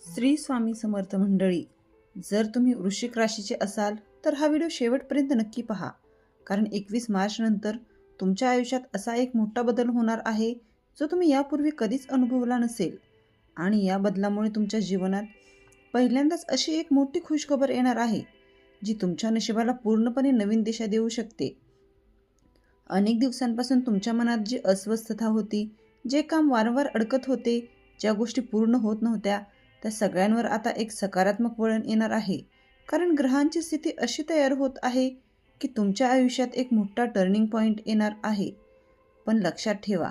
श्री स्वामी समर्थ मंडळी, जर तुम्ही वृश्चिक राशीचे असाल तर हा व्हिडिओ शेवटपर्यंत नक्की पहा. कारण 21 मार्च नंतर तुमच्या आयुष्यात असा एक मोठा बदल होणार आहे जो तुम्ही यापूर्वी कधीच अनुभवला नसेल. आणि या बदलामुळे तुमच्या जीवनात पहिल्यांदाच अशी एक मोठी खुशखबर येणार आहे जी तुमच्या नशिबाला पूर्णपणे नवीन दिशा देऊ शकते. अनेक दिवसांपासून तुमच्या मनात जी अस्वस्थता होती, जे काम वारंवार अडकत होते, ज्या गोष्टी पूर्ण होत नव्हत्या, त्या सगळ्यांवर आता एक सकारात्मक वळण येणार आहे. कारण ग्रहांची स्थिती अशी तयार होत आहे की तुमच्या आयुष्यात एक मोठा टर्निंग पॉइंट येणार आहे. पण लक्षात ठेवा,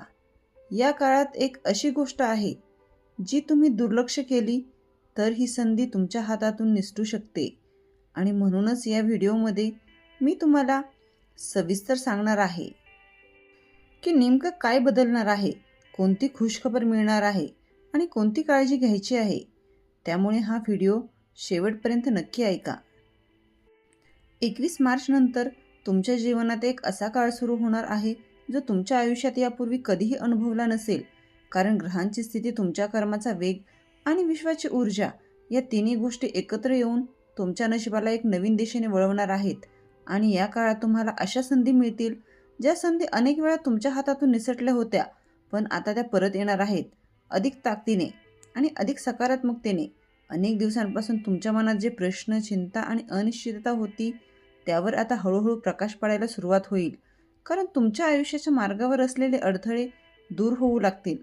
या काळात एक अशी गोष्ट आहे जी तुम्ही दुर्लक्ष केली तर ही संधी तुमच्या हातातून निसटू शकते. आणि म्हणूनच या व्हिडिओमध्ये मी तुम्हाला सविस्तर सांगणार आहे की नेमकं काय बदलणार आहे, कोणती खुशखबर मिळणार आहे आणि कोणती काळजी घ्यायची आहे. त्यामुळे हा व्हिडिओ शेवटपर्यंत नक्की ऐका. 21 मार्च नंतर तुमच्या जीवनात एक असा काळ सुरू होणार आहे जो तुमच्या आयुष्यात यापूर्वी कधीही अनुभवला नसेल. कारण ग्रहांची स्थिती, तुमच्या कर्माचा वेग आणि विश्वाची ऊर्जा या तिन्ही गोष्टी एकत्र येऊन तुमच्या नशिबाला एक नवीन दिशेने वळवणार आहेत. आणि या काळात तुम्हाला अशा संधी मिळतील ज्या संधी अनेक वेळा तुमच्या हातातून निसटल्या होत्या, पण आता त्या परत येणार आहेत, अधिक ताकदीने आणि अधिक सकारात्मकतेने. अनेक दिवसांपासून तुमच्या मनात जे प्रश्न, चिंता आणि अनिश्चितता होती त्यावर आता हळूहळू प्रकाश पडायला सुरुवात होईल. कारण तुमच्या आयुष्याच्या मार्गावर असलेले अडथळे दूर होऊ लागतील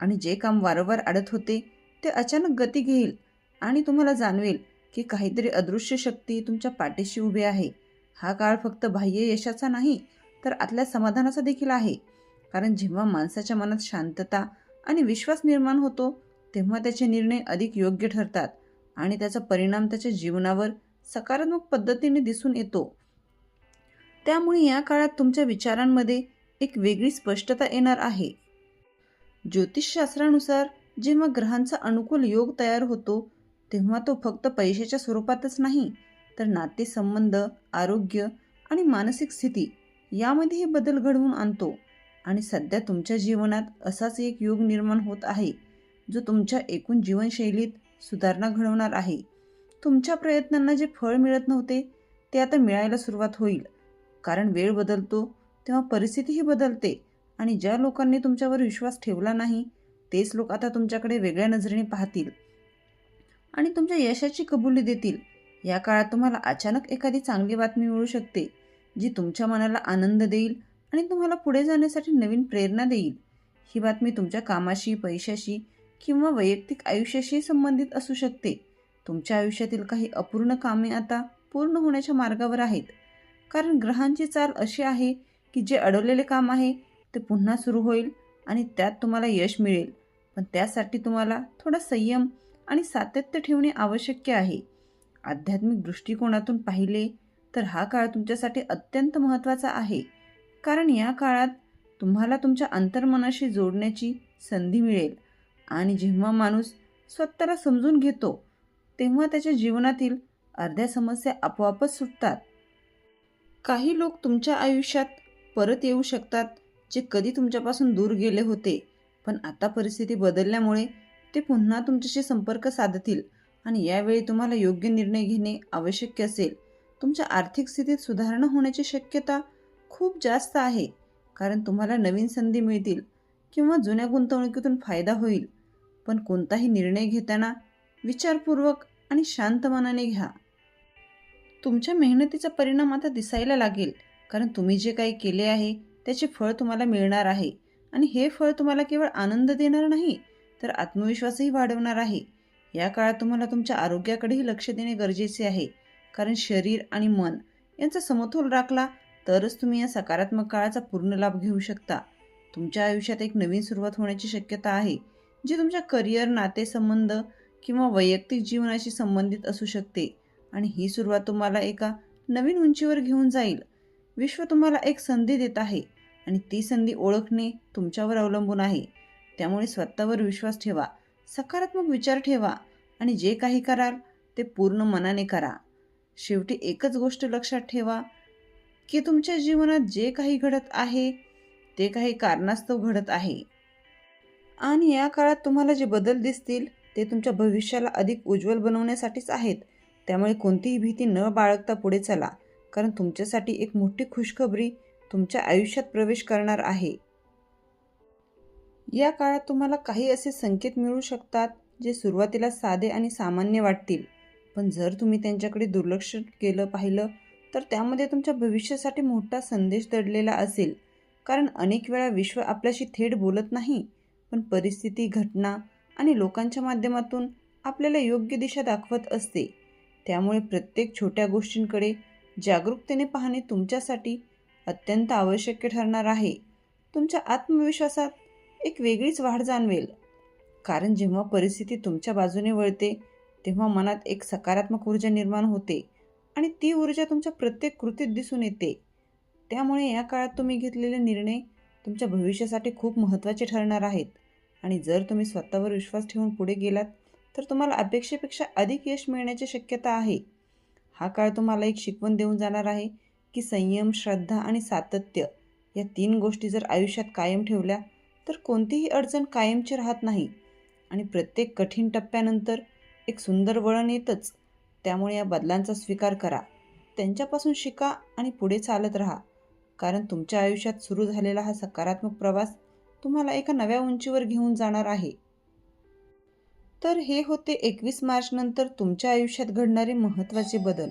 आणि जे काम वारंवार अडत होते ते अचानक गती घेईल आणि तुम्हाला जाणवेल की काहीतरी अदृश्य शक्ती तुमच्या पाठीशी उभी आहे. हा काळ फक्त बाह्य यशाचा नाही तर आतल्या समाधानाचा देखील आहे. कारण जेव्हा माणसाच्या मनात शांतता आणि विश्वास निर्माण होतो तेव्हा त्याचे निर्णय अधिक योग्य ठरतात आणि त्याचा परिणाम त्याच्या जीवनावर सकारात्मक पद्धतीने दिसून येतो. त्यामुळे या काळात तुमच्या विचारांमध्ये एक वेगळी स्पष्टता येणार आहे. ज्योतिषशास्त्रानुसार जेव्हा ग्रहांचा अनुकूल योग तयार होतो तेव्हा तो फक्त पैशाच्या स्वरूपातच नाही तर नातेसंबंध, आरोग्य आणि मानसिक स्थिती यामध्येही बदल घडवून आणतो. आणि सध्या तुमच्या जीवनात असाच एक योग निर्माण होत आहे जो तुमच्या एकूण जीवनशैलीत सुधारणा घडवणार आहे. तुमच्या प्रयत्नांना जे फळ मिळत नव्हते ते आता मिळायला सुरुवात होईल. कारण वेळ बदलतो तेव्हा परिस्थितीही बदलते आणि ज्या लोकांनी तुमच्यावर विश्वास ठेवला नाही तेच लोक आता तुमच्याकडे वेगळ्या नजरेने पाहतील आणि तुमच्या यशाची कबुली देतील. या काळात तुम्हाला अचानक एखादी चांगली बातमी मिळू शकते जी तुमच्या मनाला आनंद देईल आणि तुम्हाला पुढे जाण्यासाठी नवीन प्रेरणा देईल. ही बातमी तुमच्या कामाशी, पैशाशी किंवा वैयक्तिक आयुष्याशी संबंधित असू शकते. तुमच्या आयुष्यातील काही अपूर्ण कामे आता पूर्ण होण्याच्या मार्गावर आहेत. कारण ग्रहांची चाल अशी आहे की जे अडवलेले काम आहे ते पुन्हा सुरू होईल आणि त्यात तुम्हाला यश मिळेल. पण त्यासाठी तुम्हाला थोडा संयम आणि सातत्य ठेवणे आवश्यक आहे. आध्यात्मिक दृष्टिकोनातून पाहिले तर हा काळ तुमच्यासाठी अत्यंत महत्त्वाचा आहे. कारण या काळात तुम्हाला तुमच्या अंतर्मनाशी जोडण्याची संधी मिळेल आणि जेव्हा माणूस स्वतःला समजून घेतो तेव्हा त्याच्या जीवनातील अर्ध्या समस्या आपोआपच सुटतात. काही लोक तुमच्या आयुष्यात परत येऊ शकतात जे कधी तुमच्यापासून दूर गेले होते, पण आता परिस्थिती बदलल्यामुळे ते पुन्हा तुमच्याशी संपर्क साधतील आणि यावेळी तुम्हाला योग्य निर्णय घेणे आवश्यक असेल. तुमच्या आर्थिक स्थितीत सुधारणा होण्याची शक्यता खूप जास्त आहे. कारण तुम्हाला नवीन संधी मिळतील किंवा जुन्या गुंतवणुकीतून फायदा होईल. पण कोणताही निर्णय घेताना विचारपूर्वक आणि शांत मनाने घ्या. तुमच्या मेहनतीचा परिणाम आता दिसायला लागेल. कारण तुम्ही जे काही केले आहे त्याचे फळ तुम्हाला मिळणार आहे आणि हे फळ तुम्हाला केवळ आनंद देणार नाही तर आत्मविश्वासही वाढवणार आहे. या काळात तुम्हाला तुमच्या आरोग्याकडेही लक्ष देणे गरजेचे आहे. कारण शरीर आणि मन यांचा समतोल राखला तरच तुम्ही या सकारात्मक काळाचा पूर्ण लाभ घेऊ शकता. तुमच्या आयुष्यात एक नवीन सुरुवात होण्याची शक्यता आहे जी तुमच्या करिअर, नातेसंबंध किंवा वैयक्तिक जीवनाशी संबंधित असू शकते. आणि ही सुरुवात तुम्हाला एका नवीन उंचीवर घेऊन जाईल. विश्व तुम्हाला एक संधी देत आहे आणि ती संधी ओळखणे तुमच्यावर अवलंबून आहे. त्यामुळे स्वतःवर विश्वास ठेवा, सकारात्मक विचार ठेवा आणि जे काही कराल ते पूर्ण मनाने करा. शेवटी एकच गोष्ट लक्षात ठेवा की तुमच्या जीवनात जे काही घडत आहे ते काही कारणास्तव घडत आहे आणि या काळात तुम्हाला जे बदल दिसतील ते तुमच्या भविष्याला अधिक उज्ज्वल बनवण्यासाठीच आहेत. त्यामुळे कोणतीही भीती न बाळगता पुढे चला, कारण तुमच्यासाठी एक मोठी खुशखबरी तुमच्या आयुष्यात प्रवेश करणार आहे. या काळात तुम्हाला काही असे संकेत मिळू शकतात जे सुरुवातीला साधे आणि सामान्य वाटतील, पण जर तुम्ही त्यांच्याकडे दुर्लक्ष पाहिलं तर त्यामध्ये तुमच्या भविष्यासाठी मोठा संदेश दडलेला असेल. कारण अनेक वेळा विश्व आपल्याशी थेट बोलत नाही, पण परिस्थिती, घटना आणि लोकांच्या माध्यमातून आपल्याला योग्य दिशा दाखवत असते. त्यामुळे प्रत्येक छोट्या गोष्टींकडे जागरूकतेने पाहणे तुमच्यासाठी अत्यंत आवश्यक ठरणार आहे. तुमच्या आत्मविश्वासात एक वेगळीच वाढ जाणवेल, कारण जेव्हा परिस्थिती तुमच्या बाजूने वळते तेव्हा मनात एक सकारात्मक ऊर्जा निर्माण होते आणि ती ऊर्जा तुमच्या प्रत्येक कृतीत दिसून येते. त्यामुळे या काळात तुम्ही घेतलेले निर्णय तुमच्या भविष्यासाठी खूप महत्त्वाचे ठरणार आहेत आणि जर तुम्ही स्वतःवर विश्वास ठेवून पुढे गेलात तर तुम्हाला अपेक्षेपेक्षा अधिक यश मिळण्याची शक्यता आहे. हा काळ तुम्हाला एक शिकवण देऊन जाणार आहे की संयम, श्रद्धा आणि सातत्य या 3 गोष्टी जर आयुष्यात कायम ठेवल्या तर कोणतीही अडचण कायमची राहत नाही आणि प्रत्येक कठीण टप्प्यानंतर एक सुंदर वळण येतच. त्यामुळे या बदलांचा स्वीकार करा, त्यांच्यापासून शिका आणि पुढे चालत राहा, कारण तुमच्या आयुष्यात सुरू झालेला हा सकारात्मक प्रवास तुम्हाला एका नव्या उंचीवर घेऊन जाणार आहे. तर हे होते 21 मार्च नंतर तुमच्या आयुष्यात घडणारे महत्त्वाचे बदल.